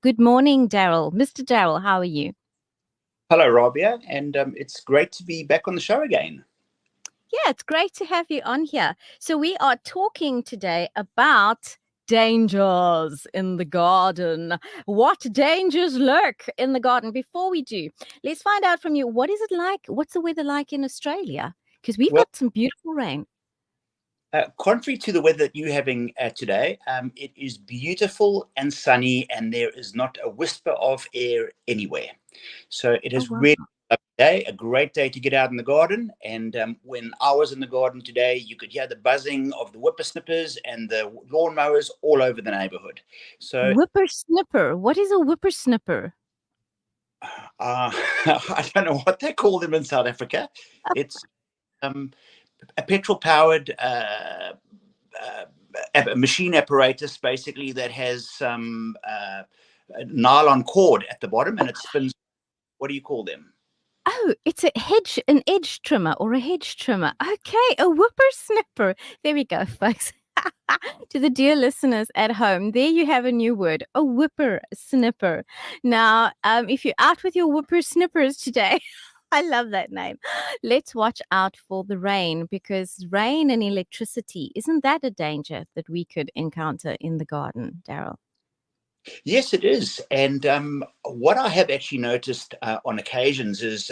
Good morning, Darryl. Mr. Darryl, how are you? Hello, Rabia, and it's great to be back on the show again. Yeah, it's great to have you on here. So we are talking today about dangers in the garden. What dangers lurk in the garden? Before we do, let's find out from you, what is it like? What's the weather like in Australia? Because we've Well, got some beautiful rain. contrary to the weather that you're having today, it is beautiful and sunny, and there is not a whisper of air anywhere. So it Oh, is wow. really a great day to get out in the garden. And when I was in the garden today, you could hear the buzzing of the whippersnippers and the lawnmowers all over the neighborhood. So Whippersnipper. What is a whippersnipper? I don't know what they call them in South Africa. It's um, a petrol-powered a machine apparatus, basically, that has some a nylon cord at the bottom, and it spins. What do you call them? Oh, it's an edge trimmer or a hedge trimmer. Okay, a whippersnipper. There we go, folks. To the dear listeners at home, there you have a new word, a whippersnipper. Now, if you're out with your whippersnippers today, I love that name. Let's watch out for the rain, because rain and electricity, isn't that a danger that we could encounter in the garden, Darryl? Yes, it is. And what I have actually noticed on occasions is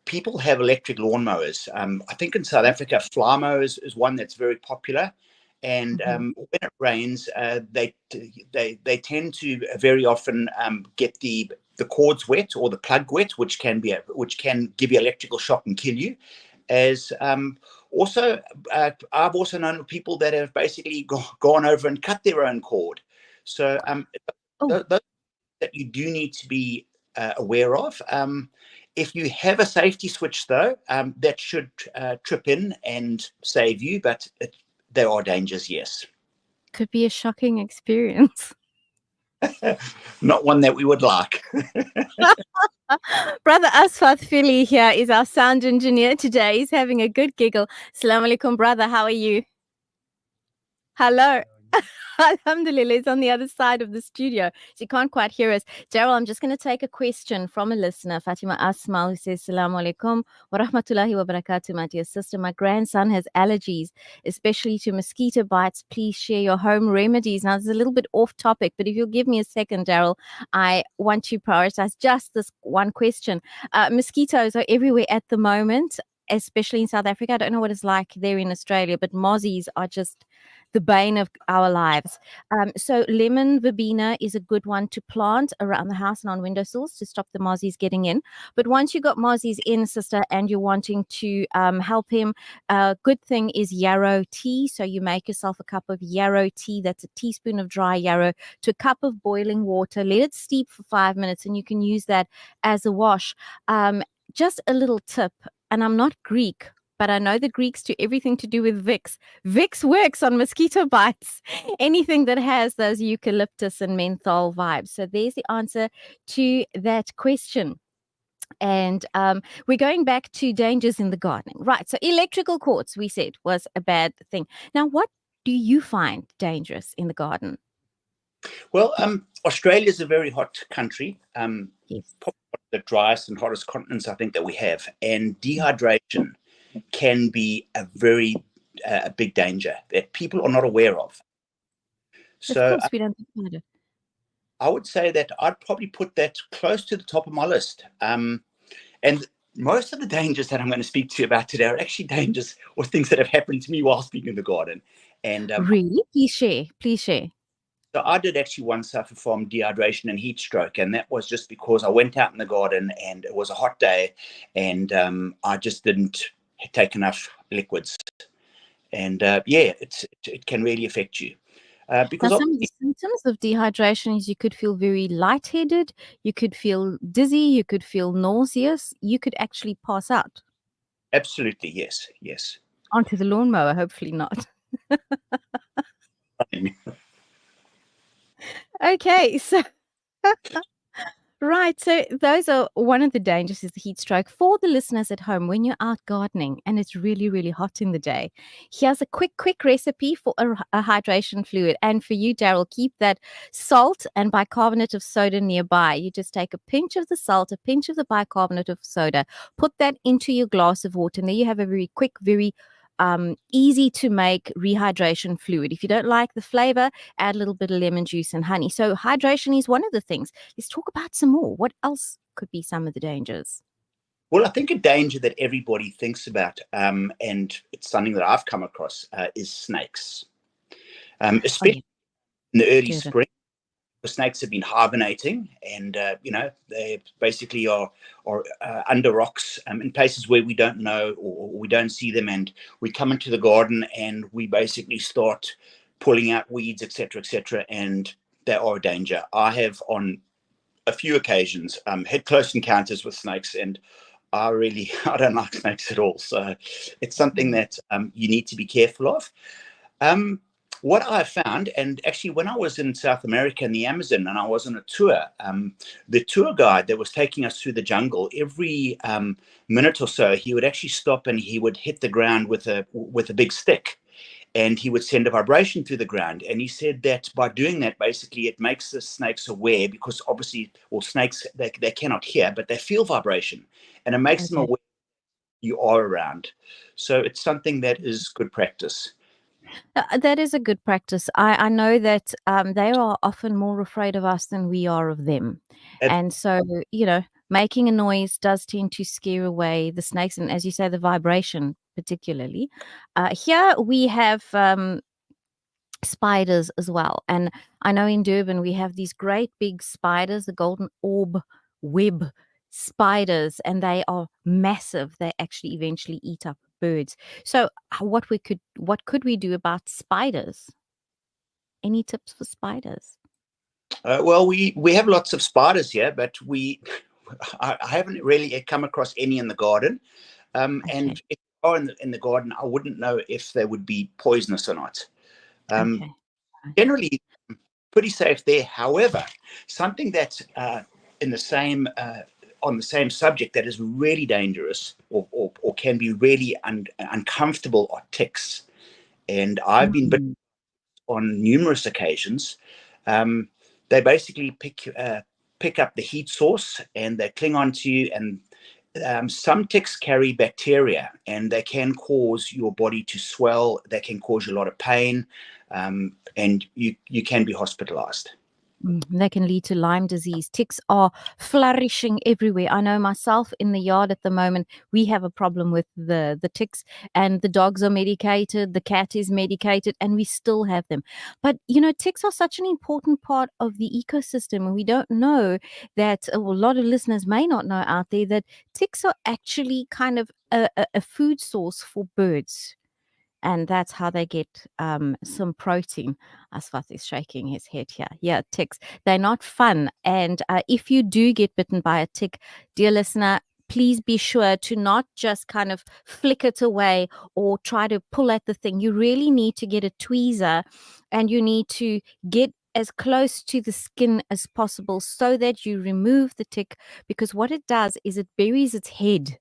people have electric lawnmowers. I think in South Africa, Flymo is one that's very popular. And Mhm. when it rains, they tend to very often get the cords wet or the plug wet, which can give you electrical shock and kill you. As also, I've also known people that have basically gone over and cut their own cord. So Oh, those that you do need to be aware of. If you have a safety switch, though, that should trip in and save you, but there are dangers, yes. could be a shocking experience. Not one that we would like. Brother Asfat Philly here is our sound engineer today. He's having a good giggle. Assalamu alaikum, brother. How are you? Hello. Alhamdulillah, it's on the other side of the studio. So you can't quite hear us. Darryl, I'm just going to take a question from a listener, Fatima Asmal, who says, Assalamu alaikum wa rahmatullahi wa barakatuh, my dear sister. My grandson has allergies, especially to mosquito bites. Please share your home remedies. Now, this is a little bit off topic, but if you'll give me a second, Darryl, I want to prioritize just this one question. Mosquitoes are everywhere at the moment, especially in South Africa. I don't know what it's like there in Australia, but mozzies are just the bane of our lives. So lemon verbena is a good one to plant around the house and on windowsills to stop the mozzies getting in. But once you got mozzies in, sister, and you're wanting to help him, a good thing is yarrow tea. So you make yourself a cup of yarrow tea. That's a teaspoon of dry yarrow to a cup of boiling water. Let it steep for 5 minutes, and you can use that as a wash. Just a little tip, and I'm not Greek, but I know the Greeks do everything to do with Vicks. Vicks works on mosquito bites, anything that has those eucalyptus and menthol vibes. So there's the answer to that question. And we're going back to dangers in the gardening. Right. So electrical cords, we said, was a bad thing. Now, what do you find dangerous in the garden? Well, Australia is a very hot country, Yes. probably one of the driest and hottest continents I think that we have, and dehydration can be a very big danger that people are not aware of. Of So course, we don't think about it. I would say that I'd probably put that close to the top of my list. And most of the dangers that I'm going to speak to you about today are actually dangers or things that have happened to me while being in the garden. And Really? Please share. Please share. so I did actually once suffer from dehydration and heat stroke, and that was just because I went out in the garden and it was a hot day, and I just didn't take enough liquids. And yeah, it can really affect you Now, because some of the symptoms of dehydration is you could feel very lightheaded, you could feel dizzy, you could feel nauseous, you could actually pass out. absolutely, yes, yes. Onto the lawnmower, hopefully not. Okay, so Right. So those are one of the dangers is the heat stroke. For the listeners at home, when you're out gardening and it's really, really hot in the day, here's a quick recipe for a hydration fluid. And for you, Darryl, keep that salt and bicarbonate of soda nearby. You just take a pinch of the salt, a pinch of the bicarbonate of soda, put that into your glass of water, and there you have a very quick, very easy to make rehydration fluid. If you don't like the flavor, add a little bit of lemon juice and honey. So hydration is one of the things. Let's talk about some more. What else could be some of the dangers? Well, I think a danger that everybody thinks about, and it's something that I've come across, is snakes, Oh, yeah, especially in the early Durban. spring. The snakes have been hibernating, and they basically are under rocks in places where we don't know, or we don't see them, and we come into the garden and we basically start pulling out weeds, etc., and they are a danger. I have on a few occasions had close encounters with snakes, and I don't like snakes at all. So it's something Mm. that you need to be careful of. Um, what I found, and actually when I was in South America in the Amazon and I was on a tour, the tour guide that was taking us through the jungle, every minute or so, he would actually stop and he would hit the ground with a big stick. And he would send a vibration through the ground. And he said that by doing that, basically, it makes the snakes aware, because obviously, well, snakes, they cannot hear, but they feel vibration. And it makes them Okay. aware you are around. So it's something that is good practice. That is a good practice. I know that they are often more afraid of us than we are of them. And so, making a noise does tend to scare away the snakes. And as you say, the vibration, particularly. Here we have spiders as well. And I know in Durban we have these great big spiders, the golden orb web spiders, and they are massive. They actually eventually eat up birds. So what could we do about spiders? Any tips for spiders? Well, we have lots of spiders here, but I haven't really come across any in the garden. Okay. And if they are in the garden, I wouldn't know if they would be poisonous or not. Um, Okay. Right. Generally, pretty safe there. However, something that's in the same on the same subject that is really dangerous, or can be really uncomfortable, are ticks. And I've been bitten Mm. on numerous occasions. Um, they basically pick up the heat source and they cling on to you. And some ticks carry bacteria, and they can cause your body to swell. They can cause you a lot of pain, and you can be hospitalized. They can lead to Lyme disease. Ticks are flourishing everywhere. I know myself in the yard at the moment, we have a problem with the ticks, and the dogs are medicated, the cat is medicated, and we still have them. But, ticks are such an important part of the ecosystem. And we don't know that, a lot of listeners may not know out there that ticks are actually kind of a food source for birds, and that's how they get some protein. Asfat is shaking his head here. Yeah, ticks. They're not fun. And if you do get bitten by a tick, dear listener, please be sure to not just kind of flick it away or try to pull at the thing. You really need to get a tweezer, and you need to get as close to the skin as possible so that you remove the tick, because what it does is it buries its head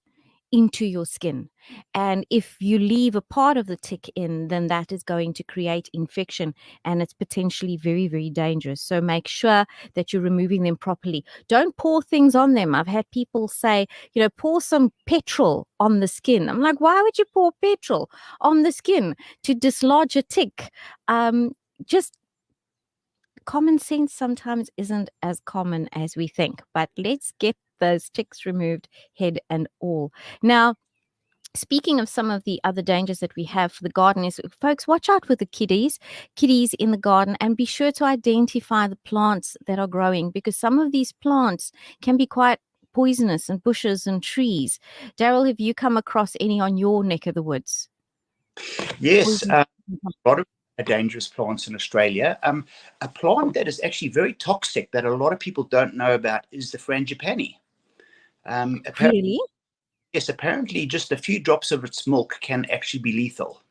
into your skin. And if you leave a part of the tick in, then that is going to create infection, and it's potentially very, very dangerous. So make sure that you're removing them properly. Don't pour things on them. I've had people say, pour some petrol on the skin. I'm like, why would you pour petrol on the skin to dislodge a tick? Just common sense sometimes isn't as common as we think, but let's get those ticks removed, head and all. Now, speaking of some of the other dangers that we have for the garden is, folks, watch out with the kitties in the garden, and be sure to identify the plants that are growing, because some of these plants can be quite poisonous, and bushes and trees. Darryl, have you come across any on your neck of the woods? Yes, Poison. a lot of dangerous plants in Australia. A plant that is actually very toxic that a lot of people don't know about is the frangipani. Apparently, Really? yes, apparently just a few drops of its milk can actually be lethal.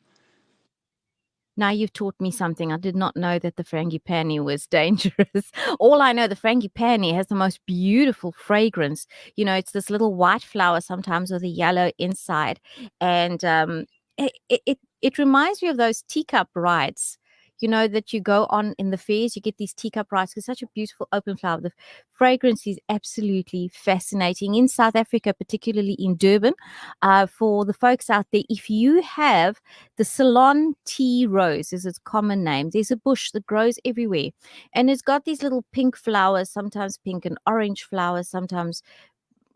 Now you've taught me something. I did not know that the frangipani was dangerous. All I know, the frangipani has the most beautiful fragrance. You know, it's this little white flower sometimes with a yellow inside. And it reminds me of those teacup rides, you know, that you go on in the fairs. You get these teacup rides. It's such a beautiful open flower. The fragrance is absolutely fascinating. In South Africa, particularly in Durban, for the folks out there, if you have the Ceylon tea rose, is its common name. There's a bush that grows everywhere, and it's got these little pink flowers, sometimes pink and orange flowers, sometimes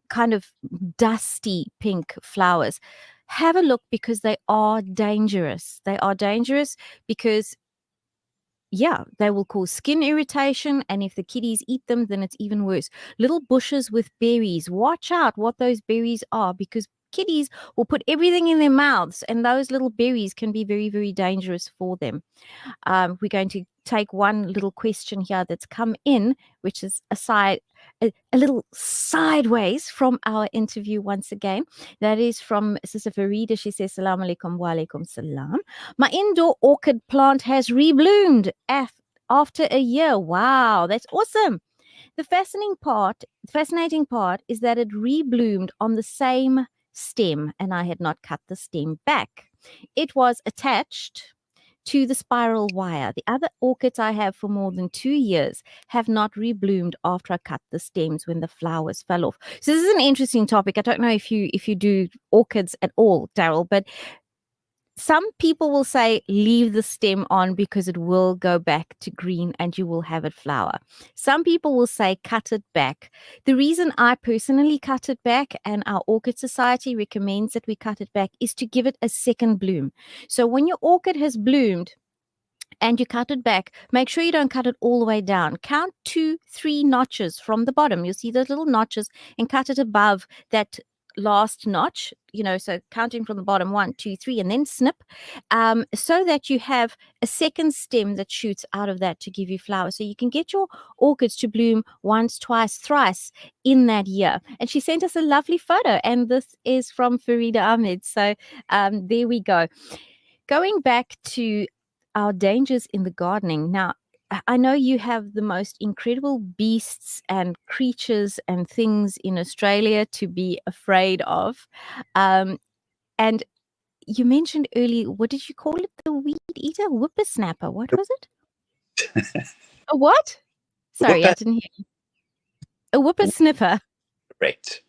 kind of dusty pink flowers. Have a look, because they are dangerous. They are dangerous because, yeah, they will cause skin irritation, and if the kitties eat them, then it's even worse. Little bushes with berries. Watch out what those berries are, because kitties will put everything in their mouths, and those little berries can be very, very dangerous for them. We're going to take one little question here that's come in, which is a little sideways from our interview once again. That is from Sister Farida. She says, Salaam alaikum wa alaikum salam. My indoor orchid plant has rebloomed after a year. Wow, that's awesome. The fascinating part is that it rebloomed on the same stem, and I had not cut the stem back. It was attached to the spiral wire. The other orchids I have for more than 2 years have not rebloomed after I cut the stems when the flowers fell off. So this is an interesting topic. I don't know if you do orchids at all, Darryl, but some people will say leave the stem on because it will go back to green and you will have it flower. Some people will say cut it back. The reason I personally cut it back, and our Orchid Society recommends that we cut it back, is to give it a second bloom. So when your orchid has bloomed and you cut it back, make sure you don't cut it all the way down. Count 2-3 notches from the bottom. You'll see those little notches, and cut it above that last notch, you know, so counting from the bottom, 1, 2, 3, and then snip, so that you have a second stem that shoots out of that to give you flowers. So you can get your orchids to bloom once, twice, thrice in that year. And she sent us a lovely photo, and this is from Farida Ahmed. So there we go. Going back to our dangers in the gardening. Now, I know you have the most incredible beasts and creatures and things in Australia to be afraid of. And you mentioned earlier, what did you call it? The weed eater? Whippersnapper. What was it? A what? Sorry, I didn't hear you. A whippersnipper. Correct.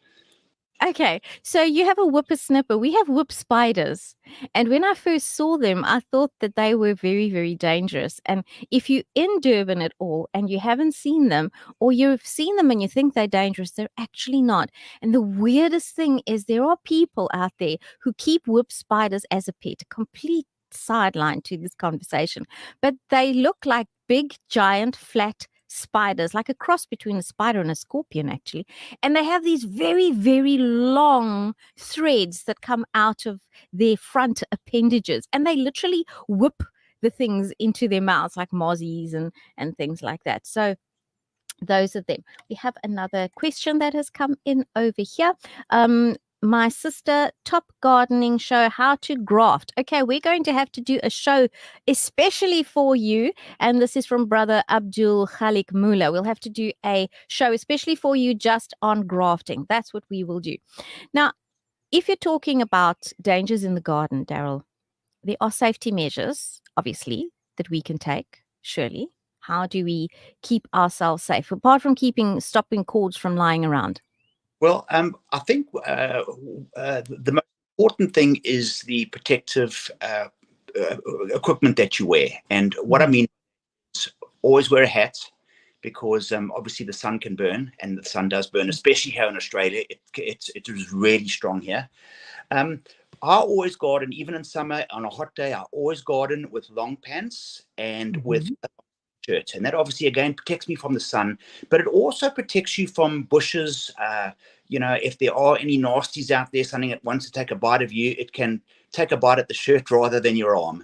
Okay, so you have a whippersnapper. We have whip spiders. And when I first saw them, I thought that they were very, very dangerous. And if you're in Durban at all and you haven't seen them, or you've seen them and you think they're dangerous, they're actually not. And the weirdest thing is there are people out there who keep whip spiders as a pet, a complete sideline to this conversation. But they look like big, giant, flat spiders, like a cross between a spider and a scorpion, actually. And they have these very, very long threads that come out of their front appendages, and they literally whip the things into their mouths, like mozzies and things like that. So those are them. We have another question that has come in over here. My sister, Top Gardening Show, how to graft. Okay, we're going to have to do a show especially for you. And this is from Brother Abdul Khalik Mula. We'll have to do a show especially for you just on grafting. That's what we will do. Now, if you're talking about dangers in the garden, Darryl, there are safety measures, obviously, that we can take, surely. How do we keep ourselves safe, apart from stopping cords from lying around? Well, I think the most important thing is the protective equipment that you wear. And what I mean is always wear a hat, because obviously the sun can burn, and the sun does burn, especially here in Australia. It is really strong here. I always garden, even in summer, on a hot day, I always garden with long pants and with a shirt. And that obviously, again, protects me from the sun, but it also protects you from bushes. You know, if there are any nasties out there, something that wants to take a bite of you, it can take a bite at the shirt rather than your arm.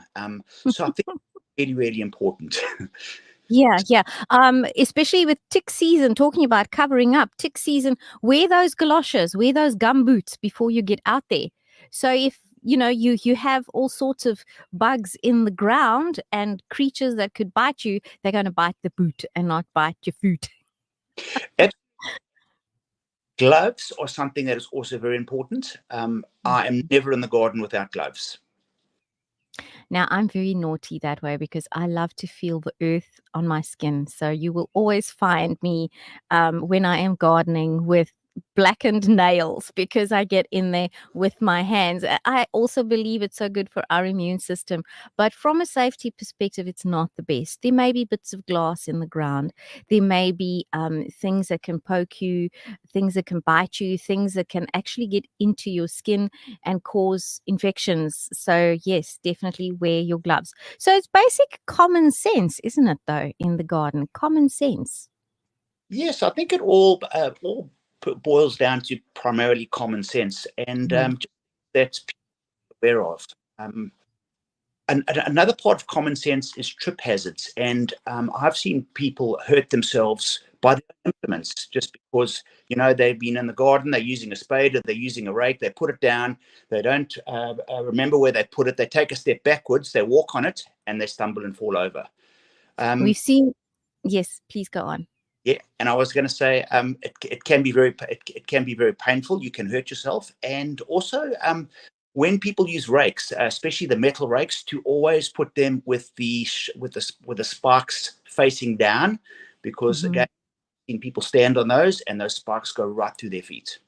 So I think it's really, really important. Yeah. Especially with tick season, talking about covering up, tick season, wear those galoshes, wear those gum boots before you get out there. So if you have all sorts of bugs in the ground and creatures that could bite you. They're going to bite the boot and not bite your foot. Gloves are something that is also very important. I am never in the garden without gloves. Now, I'm very naughty that way because I love to feel the earth on my skin. So you will always find me when I am gardening with blackened nails because I get in there with my hands. I also believe it's so good for our immune system. But from a safety perspective, it's not the best. There may be bits of glass in the ground. There may be things that can poke you, things that can bite you, things that can actually get into your skin and cause infections. So yes, definitely wear your gloves. So it's basic common sense, isn't it, though, in the garden? Common sense. Yes, I think it all boils down to primarily common sense, and that's aware of. And another part of common sense is trip hazards, and I've seen people hurt themselves by their implements just because they've been in the garden, they're using a spade or they're using a rake, they put it down, they don't remember where they put it, they take a step backwards, they walk on it, and they stumble and fall over. We've seen. Yes, please go on. Yeah, and I was going to say it can be very painful. You can hurt yourself, and also when people use rakes, especially the metal rakes, to always put them with the sparks facing down, because again, I've seen people stand on those, and those sparks go right through their feet.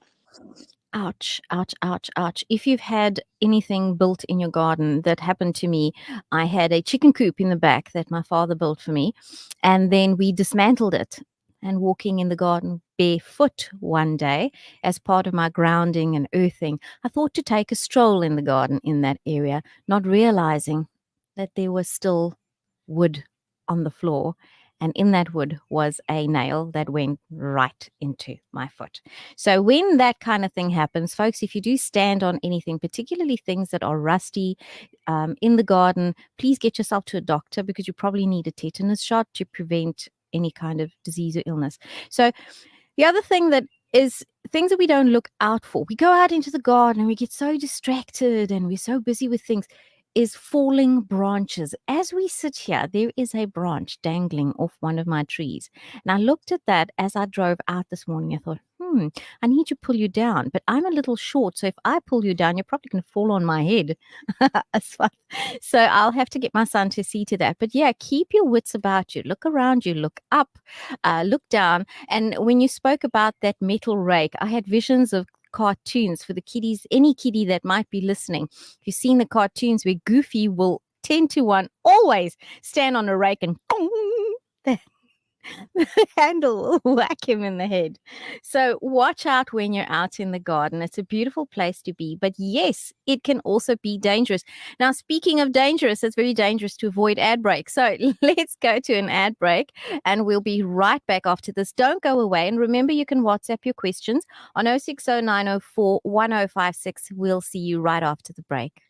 Ouch, ouch, ouch, ouch. If you've had anything built in your garden, that happened to me. I had a chicken coop in the back that my father built for me, and then we dismantled it. And walking in the garden barefoot one day as part of my grounding and earthing, I thought to take a stroll in the garden in that area, not realizing that there was still wood on the floor. And in that wood was a nail that went right into my foot. So when that kind of thing happens, folks, if you do stand on anything, particularly things that are rusty in the garden, please get yourself to a doctor, because you probably need a tetanus shot to prevent any kind of disease or illness. So the other thing that is things that we don't look out for. We go out into the garden and we get so distracted and we're so busy with things, is falling branches. As we sit here, there is a branch dangling off one of my trees. And I looked at that as I drove out this morning. I thought, I need to pull you down. But I'm a little short, so if I pull you down, you're probably going to fall on my head. So I'll have to get my son to see to that. But yeah, keep your wits about you. Look around you, look up, look down. And when you spoke about that metal rake, I had visions of cartoons for the kiddies, any kiddie that might be listening. If you've seen the cartoons where Goofy will 10 to 1 always stand on a rake and the handle will whack him in the head. So watch out when you're out in the garden. It's a beautiful place to be, but yes, it can also be dangerous. Now, speaking of dangerous, it's very dangerous to avoid ad breaks. So let's go to an ad break and we'll be right back after this. Don't go away. And remember, you can WhatsApp your questions on 0609041056. We'll see you right after the break.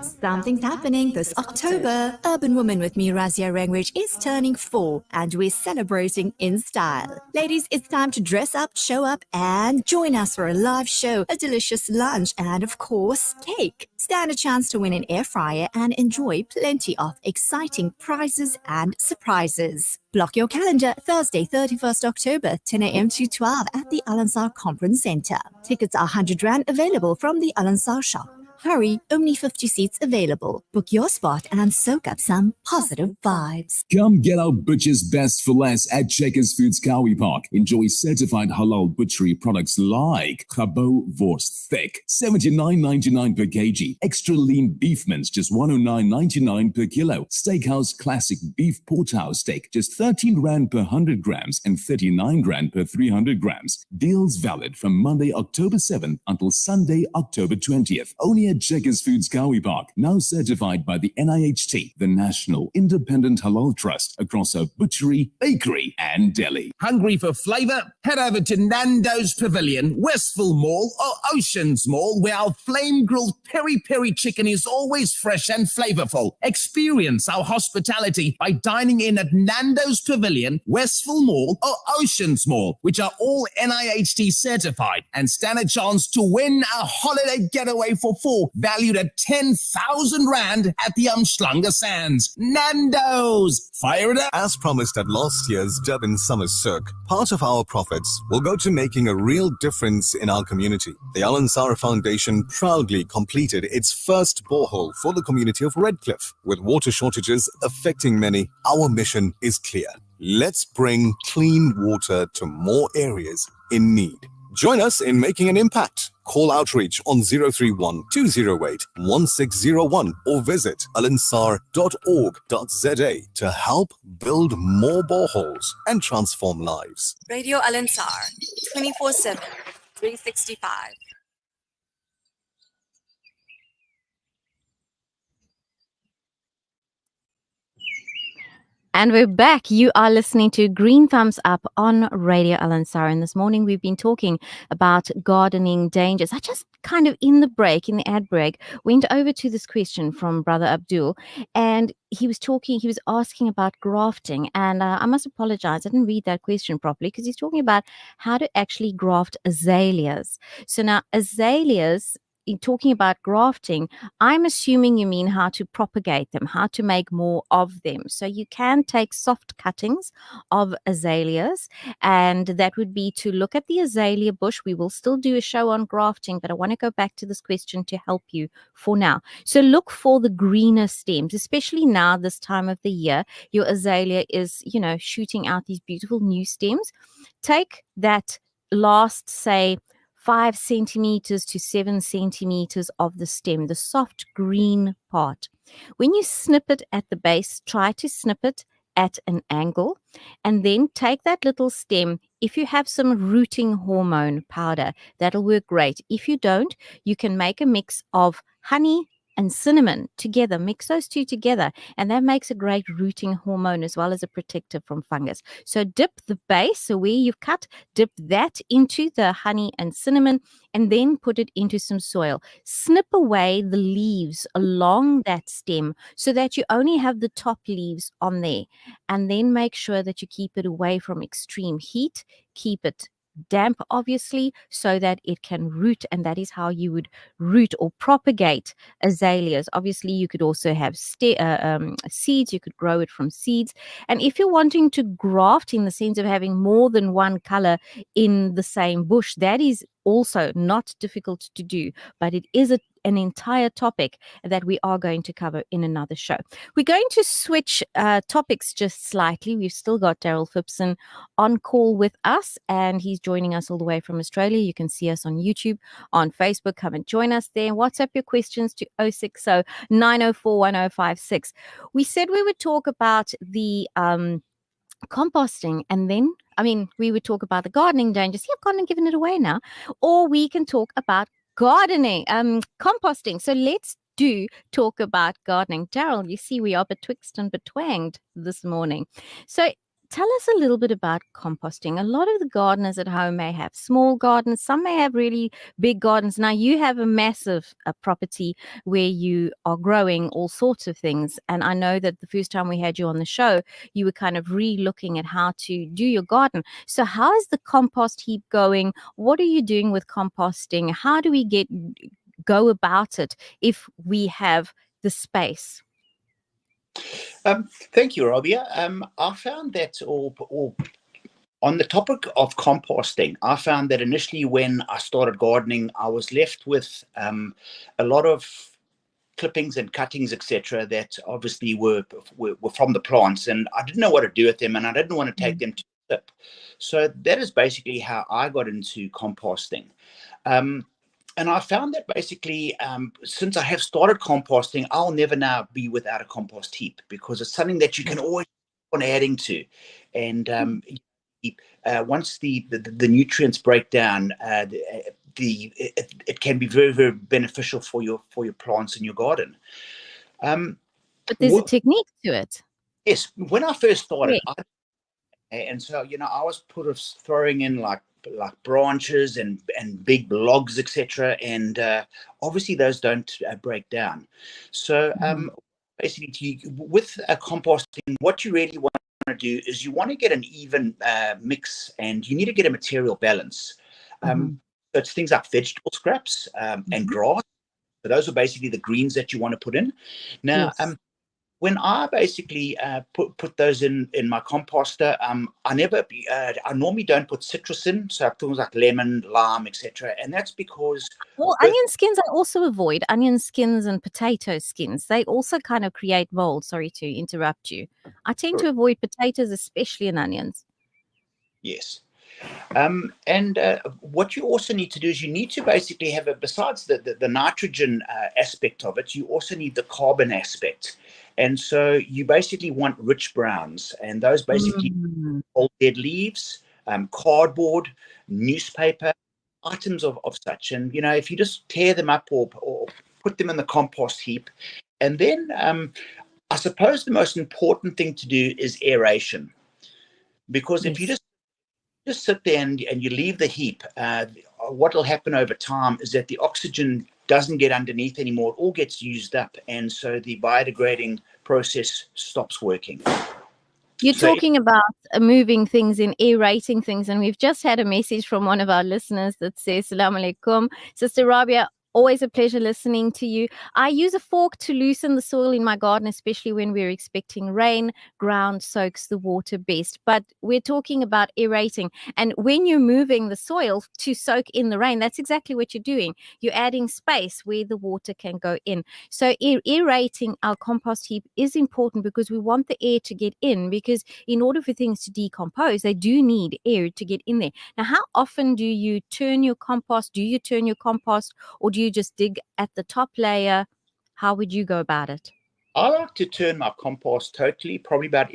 Something's happening this October. Urban Woman with me, Razia Rangwich, is turning 4 and we're celebrating in style. Ladies, it's time to dress up, show up, and join us for a live show, a delicious lunch, and of course, cake. Stand a chance to win an air fryer and enjoy plenty of exciting prizes and surprises. Block your calendar, Thursday, 31st October, 10 a.m. to 12 at the Alansar Conference Center. Tickets are 100 Rand available from the Alansar shop. Hurry, only 50 seats available. Book your spot and soak up some positive vibes. Come get our butcher's best for less at Checkers Foods Cowie Park. Enjoy certified halal butchery products like Chabot Wurst Thick, $79.99 per kg. Extra lean beef mince, just $109.99 per kilo. Steakhouse Classic Beef Porterhouse Steak, just 13 Rand per 100 grams and 39 Rand per 300 grams. Deals valid from Monday, October 7th until Sunday, October 20th. Only at at Checkers Foods Cowie Park, now certified by the NIHT, the National Independent Halal Trust, across our butchery, bakery and deli. Hungry for flavour? Head over to Nando's Pavilion, Westville Mall or Oceans Mall, where our flame-grilled peri-peri chicken is always fresh and flavourful. Experience our hospitality by dining in at Nando's Pavilion, Westville Mall or Oceans Mall, which are all NIHT certified, and stand a chance to win a holiday getaway for four valued at 10,000 Rand at the Umhlanga Sands. Nando's! Fire it up! As promised at last year's Durban Summer Cirque, part of our profits will go to making a real difference in our community. The Alan Sara Foundation proudly completed its first borehole for the community of Redcliffe. With water shortages affecting many, our mission is clear. Let's bring clean water to more areas in need. Join us in making an impact. Call Outreach on 031 208 1601 or visit alansar.org.za to help build more boreholes and transform lives. Radio Alansar, 24/7, 365. And we're back. You are listening to Green Thumbs Up on Radio Alansar. And this morning we've been talking about gardening dangers. I just kind of in the ad break, went over to this question from Brother Abdul, and he was asking about grafting. And I must apologize, I didn't read that question properly, because he's talking about how to actually graft azaleas. So now azaleas, in talking about grafting, I'm assuming you mean how to propagate them, how to make more of them. So you can take soft cuttings of azaleas, and that would be to look at the azalea bush. We will still do a show on grafting, but I want to go back to this question to help you for now. So look for the greener stems, especially now this time of the year. Your azalea is, shooting out these beautiful new stems. Take that last, say, 5 centimeters to 7 centimeters of the stem, the soft green part. When you snip it at the base, try to snip it at an angle, and then take that little stem. If you have some rooting hormone powder, that'll work great. If you don't, you can make a mix of honey and cinnamon together. Mix those two together, and that makes a great rooting hormone as well as a protective from fungus. So dip the base, so where you've cut, dip that into the honey and cinnamon, and then put it into some soil. Snip away the leaves along that stem so that you only have the top leaves on there, and then make sure that you keep it away from extreme heat. Keep it damp, obviously, so that it can root, and that is how you would root or propagate azaleas. Obviously, you could also have seeds. You could grow it from seeds. And if you're wanting to graft in the sense of having more than one color in the same bush, that is also not difficult to do, but it is an entire topic that we are going to cover in another show. We're going to switch topics just slightly. We've still got Darryl Phipson on call with us, and he's joining us all the way from Australia. You can see us on YouTube, on Facebook. Come and join us there. WhatsApp your questions to 060 904 1056. We said we would talk about the composting, and then we would talk about the gardening dangers. See, I've gone and given it away now. Or we can talk about gardening, composting. So let's talk about gardening. Darryl, you see we are betwixt and betwanged this morning. So tell us a little bit about composting. A lot of the gardeners at home may have small gardens. Some may have really big gardens. Now, you have a massive property where you are growing all sorts of things. And I know that the first time we had you on the show, you were kind of re-looking at how to do your garden. So how is the compost heap going? What are you doing with composting? How do we go about it if we have the space? Thank you, Robbia. I found that, on the topic of composting, I found that initially when I started gardening, I was left with a lot of clippings and cuttings, etc., that obviously were from the plants, and I didn't know what to do with them, and I didn't want to take them to the tip. So that is basically how I got into composting. And I found that basically, since I have started composting, I'll never now be without a compost heap, because it's something that you can always keep on adding to. And once the nutrients break down, it can be very, very beneficial for your plants in your garden. But there's a technique to it. Yes, when I first started, Yeah. and so I was throwing in like branches and big logs, etc. And obviously those don't break down. So basically, with composting, what you really want to do is you want to get an even mix, and you need to get a material balance. So it's things like vegetable scraps and grass. So those are basically the greens that you want to put in. Now, when I basically put those in my composter, I normally don't put citrus in, so things like lemon, lime, etc. And that's because onion skins I also avoid. Onion skins and potato skins, they also kind of create mold. Sorry to interrupt you. I tend to avoid potatoes, especially in onions. Yes. And what you also need to do is you need to basically have besides the nitrogen aspect of it, you also need the carbon aspect. And so you basically want rich browns, and those basically old dead leaves, cardboard, newspaper, items of such. And, if you just tear them up or put them in the compost heap, and then I suppose the most important thing to do is aeration. Because if you just sit there and you leave the heap, what will happen over time is that the oxygen doesn't get underneath anymore. It all gets used up, and so the biodegrading process stops working. You're talking about moving things and aerating things, and we've just had a message from one of our listeners that says, Assalamu alaikum, Sister Rabia, always a pleasure listening to you. I use a fork to loosen the soil in my garden, especially when we're expecting rain. Ground soaks the water best. But we're talking about aerating. And when you're moving the soil to soak in the rain, that's exactly what you're doing. You're adding space where the water can go in. So aerating our compost heap is important because we want the air to get in, because in order for things to decompose, they do need air to get in there. Now, how often do you turn your compost? Do you turn your compost, or do you just dig at the top layer? How would you go about it? I like to turn my compost totally, probably about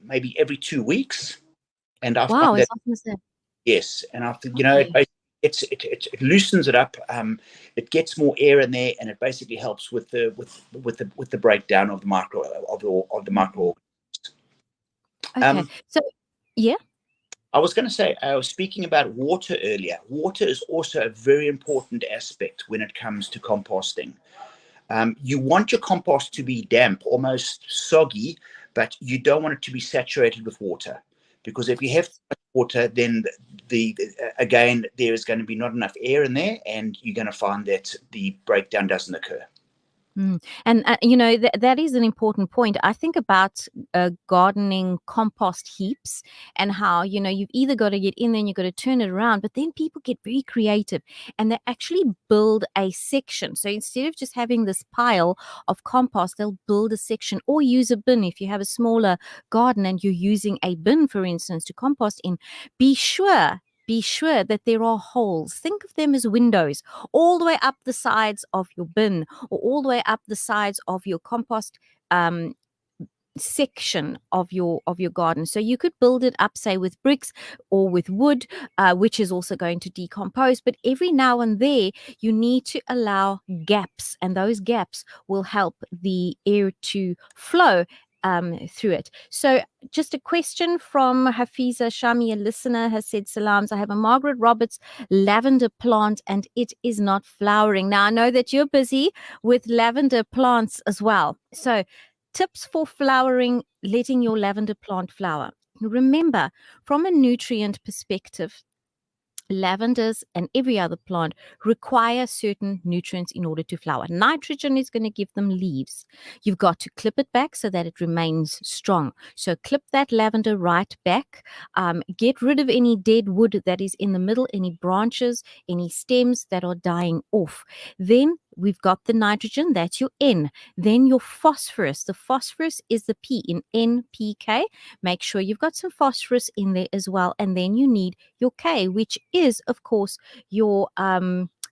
maybe every 2 weeks. And I find that, yes, and I think it loosens it up. It gets more air in there, and it basically helps with the breakdown of the microorganisms. Okay, so yeah. I was going to say, I was speaking about water earlier. Water is also a very important aspect when it comes to composting. You want your compost to be damp, almost soggy, but you don't want it to be saturated with water, because if you have too much water, then again, there is going to be not enough air in there, and you're going to find that the breakdown doesn't occur. And that is an important point. I think about gardening compost heaps, and how you've either got to get in there and you've got to turn it around, but then people get very creative and they actually build a section. So instead of just having this pile of compost, they'll build a section or use a bin. If you have a smaller garden and you're using a bin, for instance, to compost in, be sure that there are holes. Think of them as windows all the way up the sides of your bin, or all the way up the sides of your compost section of your garden. So you could build it up, say, with bricks or with wood, which is also going to decompose. But every now and there, you need to allow gaps, and those gaps will help the air to flow through it. So just a question from Hafiza Shami, a listener, has said, salams, I have a Margaret Roberts lavender plant and it is not flowering. Now, I know that you're busy with lavender plants as well. So tips for flowering, letting your lavender plant flower. Remember, from a nutrient perspective, lavenders and every other plant require certain nutrients in order to flower. Nitrogen is going to give them leaves. You've got to clip it back so that it remains strong. So clip that lavender right back. Get rid of any dead wood that is in the middle, any branches, any stems that are dying off. Then we've got the nitrogen, that's your N. Then your phosphorus. The phosphorus is the P in NPK. Make sure you've got some phosphorus in there as well. And then you need your K, which is, of course, your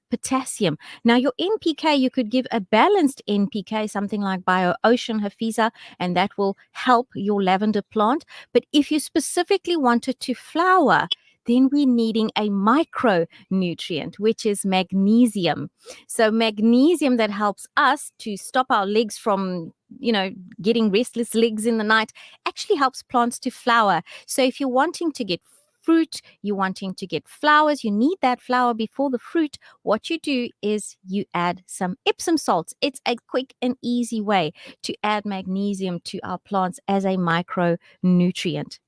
potassium. Now, your NPK, you could give a balanced NPK, something like BioOcean, Hafiza, and that will help your lavender plant. But if you specifically want it to flower, then we're needing a micronutrient, which is magnesium. So magnesium that helps us to stop our legs from, getting restless legs in the night, actually helps plants to flower. So if you're wanting to get fruit, you're wanting to get flowers, you need that flower before the fruit. What you do is you add some Epsom salts. It's a quick and easy way to add magnesium to our plants as a micronutrient.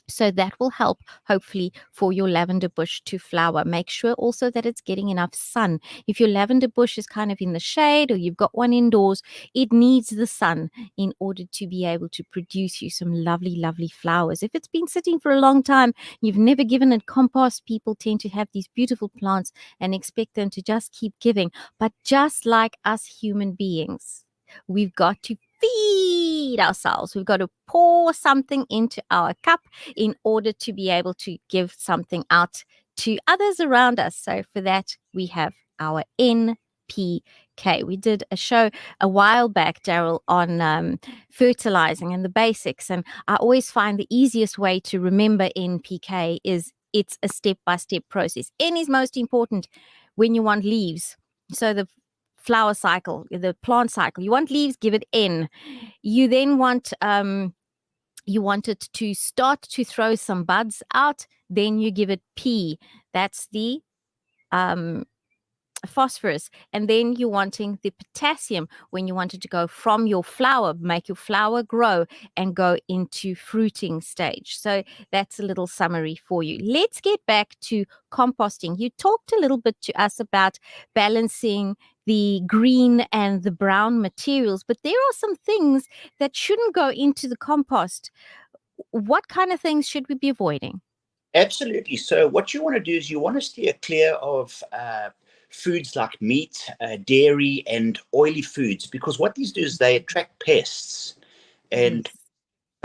So that will help, hopefully, for your lavender bush to flower. Make sure also that it's getting enough sun. If your lavender bush is kind of in the shade or you've got one indoors, it needs the sun in order to be able to produce you some lovely, lovely flowers. If it's been sitting for a long time, you've never given it compost, people tend to have these beautiful plants and expect them to just keep giving. But just like us human beings, we've got to feed ourselves. We've got to pour something into our cup in order to be able to give something out to others around us. So for that, we have our NPK. We did a show a while back, Darryl, on fertilizing and the basics. And I always find the easiest way to remember NPK is it's a step-by-step process. N is most important when you want leaves. So the flower cycle, the plant cycle. You want leaves, give it N. You then want it to start to throw some buds out, then you give it P. That's the phosphorus. And then you're wanting the potassium when you want it to go from your flower, make your flower grow and go into fruiting stage. So that's a little summary for you. Let's get back to composting. You talked a little bit to us about balancing the green and the brown materials, but there are some things that shouldn't go into the compost. What kind of things should we be avoiding? Absolutely. So what you want to do is you want to steer clear of foods like meat, dairy, and oily foods, because what these do is they attract pests, and Yes.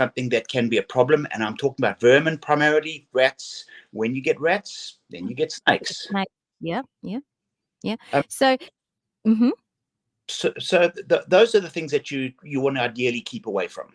something that can be a problem. And I'm talking about vermin primarily, rats. When you get rats, then you get snakes. Yeah. Um, So, mhm. Those are the things that you want to ideally keep away from.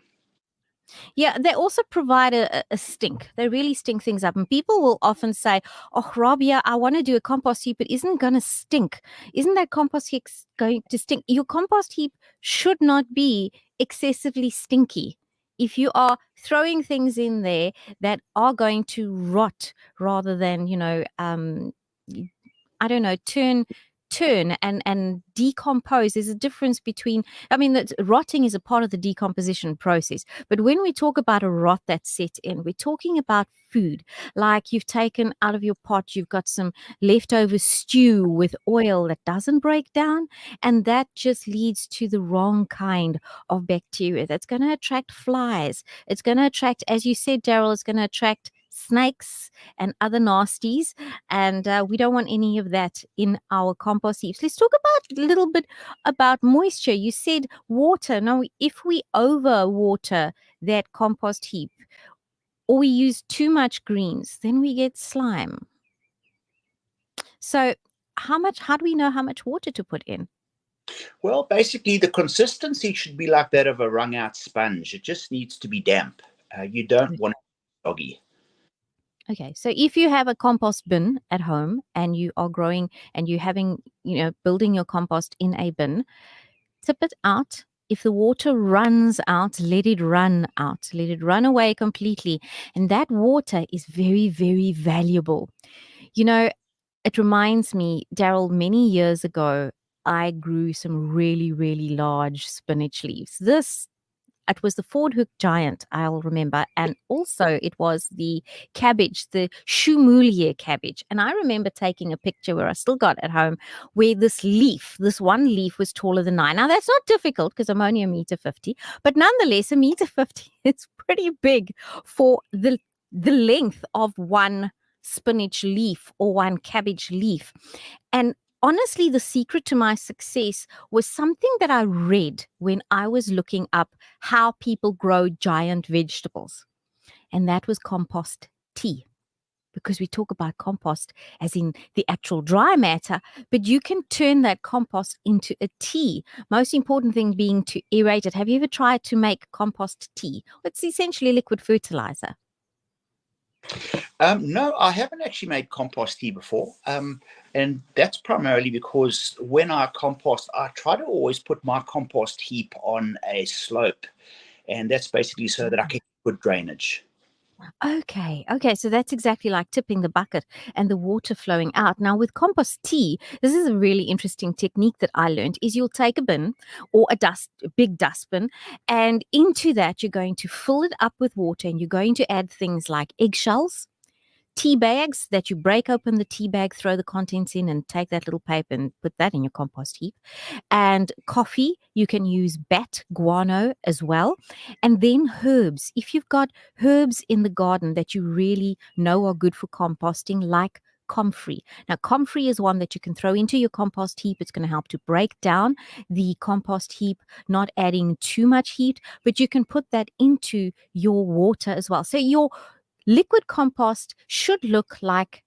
Yeah, they also provide a stink. They really stink things up. And people will often say, oh, Rabia, I want to do a compost heap, but isn't going to stink. Isn't that compost heap going to stink? Your compost heap should not be excessively stinky. If you are throwing things in there that are going to rot rather than, I don't know, turn and decompose. There's a difference between, that rotting is a part of the decomposition process. But when we talk about a rot that's set in, we're talking about food. Like you've taken out of your pot, you've got some leftover stew with oil that doesn't break down. And that just leads to the wrong kind of bacteria. That's going to attract flies. It's going to attract, as you said, Darryl, it's going to attract snakes and other nasties, and we don't want any of that in our compost heaps. Let's talk about a little bit about moisture. You said water. Now, if we overwater that compost heap or we use too much greens, then we get slime. So how do we know how much water to put in? Well, basically, the consistency should be like that of a wrung out sponge. It just needs to be damp. You don't want it soggy. Okay, so if you have a compost bin at home and you are growing and you're having, building your compost in a bin, tip it out. If the water runs out, let it run out. Let it run away completely. And that water is very, very valuable. It reminds me, Darryl, many years ago, I grew some really, really large spinach leaves. It was the Ford Hook Giant, I'll remember. And also it was the cabbage, the Shumulier cabbage. And I remember taking a picture where I still got at home where this one leaf was taller than I. Now, that's not difficult because I'm only 1.50 meters, but nonetheless, 1.50 meters is pretty big for the length of one spinach leaf or one cabbage leaf. And honestly, the secret to my success was something that I read when I was looking up how people grow giant vegetables. And that was compost tea. Because we talk about compost as in the actual dry matter, but you can turn that compost into a tea. Most important thing being to aerate it. Have you ever tried to make compost tea? It's essentially liquid fertilizer. No, I haven't actually made compost tea before. And that's primarily because when I compost, I try to always put my compost heap on a slope. And that's basically so that I can get good drainage. Okay, so that's exactly like tipping the bucket and the water flowing out. Now with compost tea, this is a really interesting technique that I learned is you'll take a bin or a big dustbin, and into that you're going to fill it up with water, and you're going to add things like eggshells, tea bags that you break open the tea bag, throw the contents in, and take that little paper and put that in your compost heap. And coffee, you can use bat guano as well. And then herbs. If you've got herbs in the garden that you really know are good for composting, like comfrey. Now, comfrey is one that you can throw into your compost heap. It's going to help to break down the compost heap, not adding too much heat, but you can put that into your water as well. So your liquid compost should look like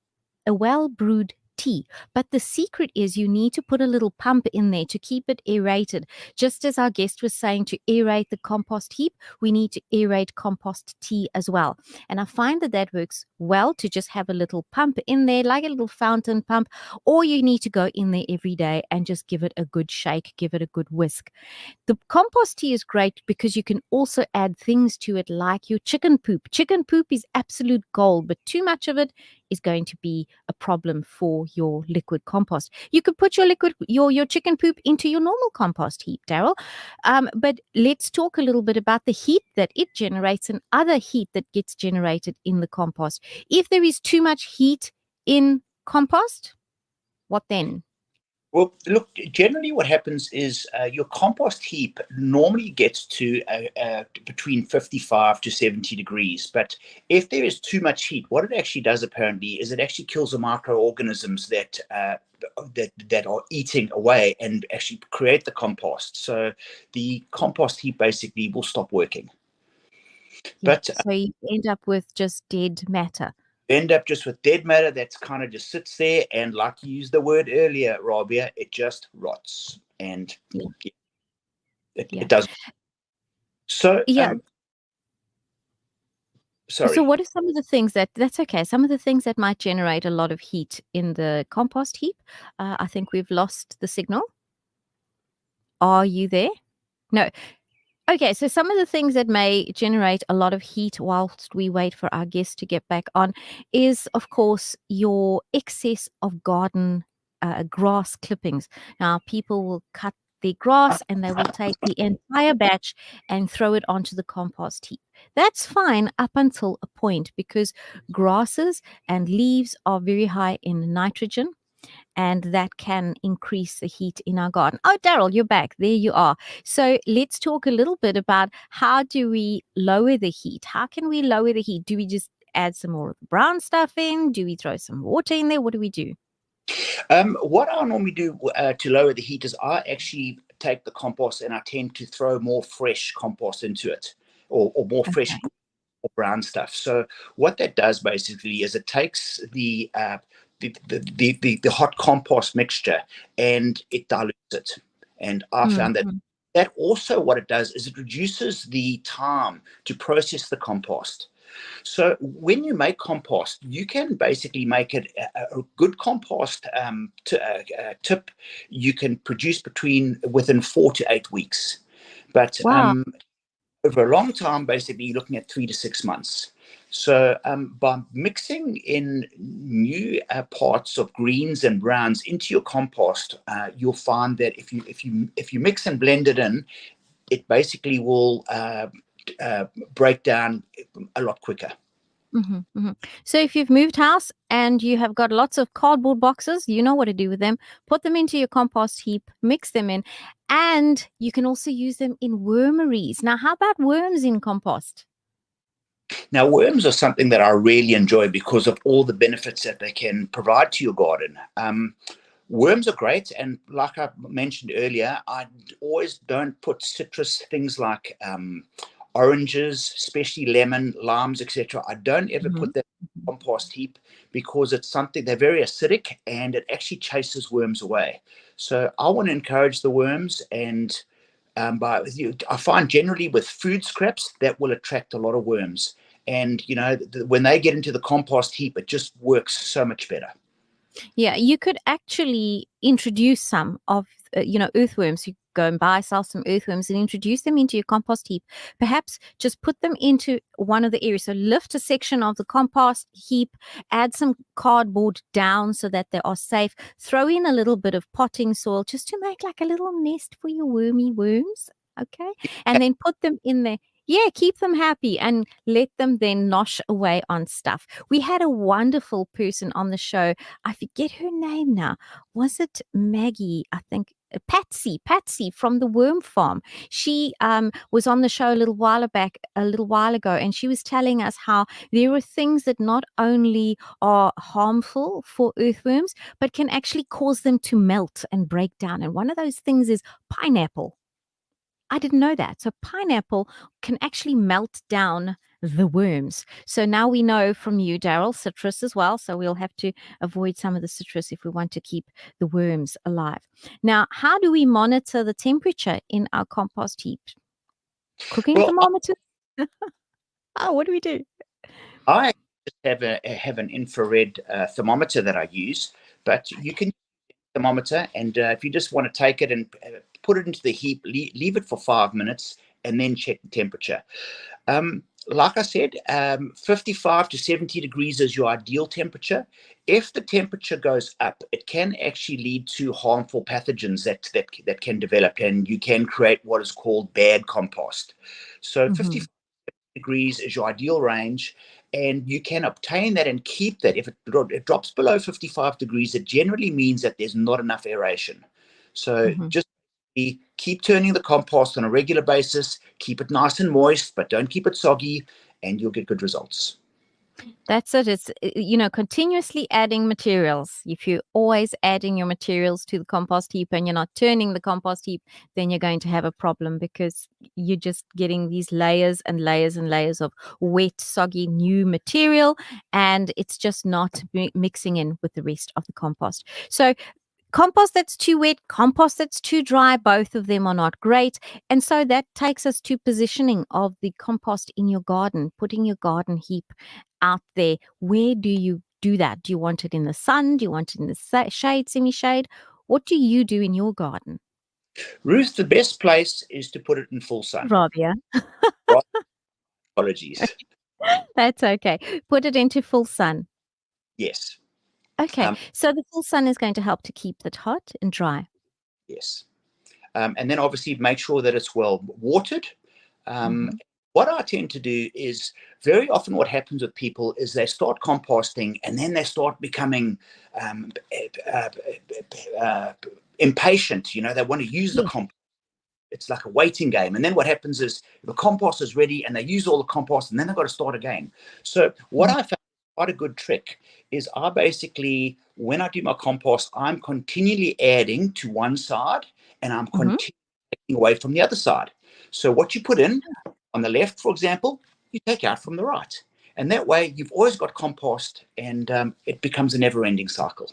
a well brewed tea. But the secret is you need to put a little pump in there to keep it aerated. Just as our guest was saying, to aerate the compost heap, we need to aerate compost tea as well. And I find that that works well to just have a little pump in there, like a little fountain pump, or you need to go in there every day and just give it a good shake, give it a good whisk. The compost tea is great because you can also add things to it like your chicken poop. Chicken poop is absolute gold, but too much of it is going to be a problem for your liquid compost. You could put your chicken poop into your normal compost heap, Darryl. But let's talk a little bit about the heat that it generates and other heat that gets generated in the compost. If there is too much heat in compost, what then? Well, look, generally what happens is your compost heap normally gets to between 55 to 70 degrees. But if there is too much heat, what it actually does apparently is it actually kills the microorganisms that are eating away and actually create the compost. So the compost heap basically will stop working. Yeah, But so you end up with just dead matter. end up just with dead matter that's kind of just sits there, and like you used the word earlier, Rabia, it just rots, and Yeah. it does. So Yeah. sorry. So what are some of the things that's okay, some of the things that might generate a lot of heat in the compost heap? I think we've lost the signal. Are you there? No. Okay, so some of the things that may generate a lot of heat whilst we wait for our guests to get back on is, of course, your excess of garden grass clippings. Now, people will cut their grass and they will take the entire batch and throw it onto the compost heap. That's fine up until a point, because grasses and leaves are very high in nitrogen, and that can increase the heat in our garden. Oh, Darryl, you're back. There you are. So let's talk a little bit about how do we lower the heat? How can we lower the heat? Do we just add some more of the brown stuff in? Do we throw some water in there? What do we do? What I normally do to lower the heat is I actually take the compost and I tend to throw more fresh compost into it, or more fresh Okay. or brown stuff. So what that does basically is it takes the hot compost mixture and it dilutes it. And I found that also what it does is it reduces the time to process the compost. So when you make compost, you can basically make it a good compost tip. You can produce within 4 to 8 weeks. But Wow. over a long time, basically, you're looking at 3 to 6 months. So by mixing in new parts of greens and browns into your compost, you'll find that if you mix and blend it in, it basically will break down a lot quicker. So if you've moved house and you have got lots of cardboard boxes, you know what to do with them. Put them into your compost heap, mix them in, and you can also use them in wormeries. Now, how about worms in compost? Now, worms are something that I really enjoy because of all the benefits that they can provide to your garden. Worms are great, and like I mentioned earlier, I always don't put citrus things like oranges, especially lemon, limes, etc. I don't ever put that in the compost heap because it's something, they're very acidic and it actually chases worms away. So I want to encourage the worms, and I find generally with food scraps that will attract a lot of worms. and when they get into the compost heap, it just works so much better. Yeah, you could actually introduce some of, earthworms. You go and buy, sell some earthworms and introduce them into your compost heap. Perhaps just put them into one of the areas. So lift a section of the compost heap, add some cardboard down so that they are safe. Throw in a little bit of potting soil just to make like a little nest for your wormy worms. Okay. And then put them in there. Yeah, keep them happy and let them then nosh away on stuff. We had a wonderful person on the show. I forget her name now. Was it Maggie? I think Patsy from the Worm Farm. She was on the show a little while ago, and she was telling us how there are things that not only are harmful for earthworms, but can actually cause them to melt and break down. And one of those things is pineapple. I didn't know that. So pineapple can actually melt down the worms. So now we know from you, Darryl, citrus as well. So we'll have to avoid some of the citrus if we want to keep the worms alive. Now, how do we monitor the temperature in our compost heap? Cooking Well, thermometer? Oh, what do we do? I just have an infrared thermometer that I use, but you can use a thermometer, and if you just want to take it and put it into the heap, leave it for 5 minutes, and then check the temperature. Like I said, 55 to 70 degrees is your ideal temperature. If the temperature goes up, it can actually lead to harmful pathogens that can develop, and you can create what is called bad compost. So 55 degrees is your ideal range, and you can obtain that and keep that. If it drops below 55 degrees, it generally means that there's not enough aeration. So just keep turning the compost on a regular basis, keep it nice and moist, but don't keep it soggy, and you'll get good results. That's it. It's, continuously adding materials. If you're always adding your materials to the compost heap and you're not turning the compost heap, then you're going to have a problem, because you're just getting these layers and layers and layers of wet, soggy, new material, and it's just not mixing in with the rest of the compost. So compost that's too wet, compost that's too dry, both of them are not great. And so that takes us to positioning of the compost in your garden, putting your garden heap out there. Where do you do that? Do you want it in the sun? Do you want it in the shade, semi-shade? What do you do in your garden? Ruth, the best place is to put it in full sun. Rabia. Apologies. That's okay. Put it into full sun. Yes. Okay. So the full sun is going to help to keep it hot and dry. Yes. And then obviously make sure that it's well watered. What I tend to do is, very often what happens with people is they start composting and then they start becoming impatient. They want to use the compost. It's like a waiting game. And then what happens is the compost is ready and they use all the compost and then they've got to start again. So what I found quite a good trick is, I basically, when I do my compost, I'm continually adding to one side and I'm continually taking away from the other side. So what you put in on the left, for example, you take out from the right. And that way you've always got compost, and it becomes a never-ending cycle.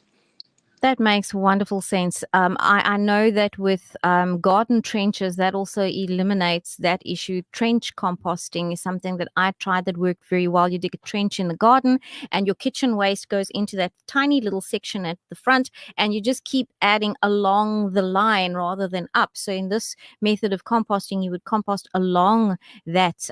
That makes wonderful sense. I know that with garden trenches, that also eliminates that issue. Trench composting is something that I tried that worked very well. You dig a trench in the garden and your kitchen waste goes into that tiny little section at the front, and you just keep adding along the line rather than up. So in this method of composting, you would compost along that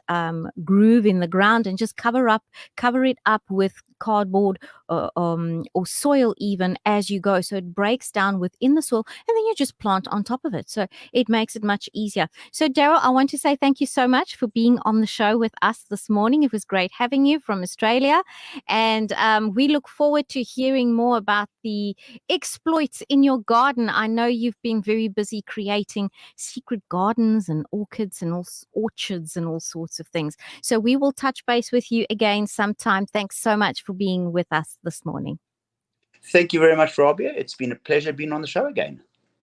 groove in the ground and just cover it up with cardboard or soil even as you go. So it breaks down within the soil, and then you just plant on top of it. So it makes it much easier. So Darryl, I want to say thank you so much for being on the show with us this morning. It was great having you from Australia. And we look forward to hearing more about the exploits in your garden. I know you've been very busy creating secret gardens and orchids and orchards and all sorts of things. So we will touch base with you again sometime. Thanks so much for being with us this morning. Thank you very much, Rabia. It's been a pleasure being on the show again.